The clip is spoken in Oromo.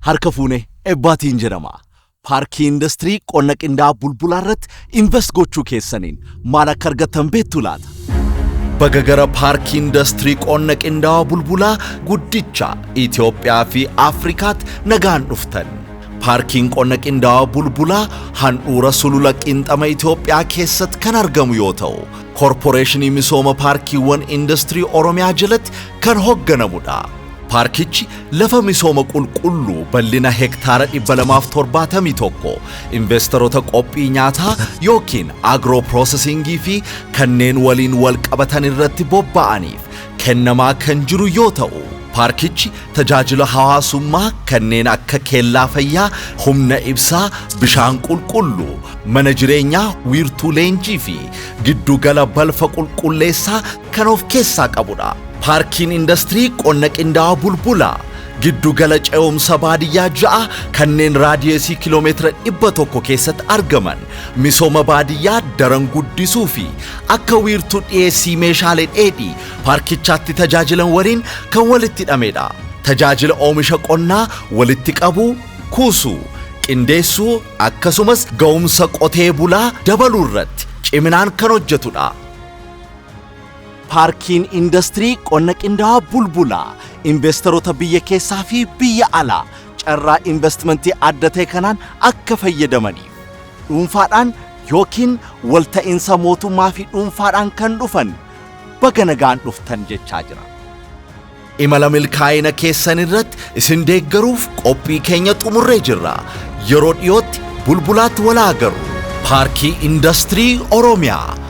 harka fuune abbootiin jedhama. Paarkii Industirii Qonna Qindaa'aa Bulbulaa irratti invest gochuu keessaniin maal akka argattan beektu laata? Baga gara Paarkii Industirii Qonna Qindaa'aa Bulbulaa guddicha Itoophiyaa fi Afrikaatti nagaan dhuftan. Paarkiin Qonna Qindaa'aa Bulbulaa handhuura sulula qinxama Itoophiyaa keessatti kan argamu yoo ta'u, Korporeeshiniin Misooma Paarkiiwwan Industirii Oromiyaa jalatti kan hoogganamudha. Paarkichi lafa misooma qulqulluu bal'ina hektaara 271 investoroota qophii nyaataa yookiin agro processingii fi kanneen waliin wal qabatan irratti bobba'aniif kennamaa kan jiru yoo ta'u, paarkichi tajaajila hawaasummaa kanneen akka keellaa fayyaa, humna ibsaa, bishaan qulqulluu, mana jireenyaa, wiirtuu leenjii fi giddugala balfa qulqulleessaa kan of keessaa qabudha. Paarkiin Industirii Qonna Qindaa'aa Bulbulaa giddugala ce'umsa baadiyyaa 6 kanneen raadiyeesii kiiloomeetira 100 keessatti argaman misooma baadiyyaa daran guddisuu fi akka wiirtuu dhiyeessii meeshaalee dheedhii paarkichaatti tajaajilan waliin kan walitti hidhamedha. Tajaajila oomisha qonnaa walitti qabuu, kuusuu, qindeessuu akkasumas ga'umsa qotee bulaa dabaluu irratti ciminaan kan hojjetudha. Paarkiin Industirii Qonna Qindaa'aa Bulbulaa investoroota biyya keessaa fi biyya alaa carraa investimentii adda ta'e kanaan akka fayyadamaniif dhuunfaadhaan yookiin walta'iinsa mootummaa fi dhuunfaadhaan kan dhufan baga nagaan dhuftan jechaa jira. Imala milkaa'ina keessan irratti isin deeggaruuf qophii keenya xumurree jirra. Yeroo dhiyootti Bulbulaatti wal agarru. Paarkii Industirii Oromiyaa.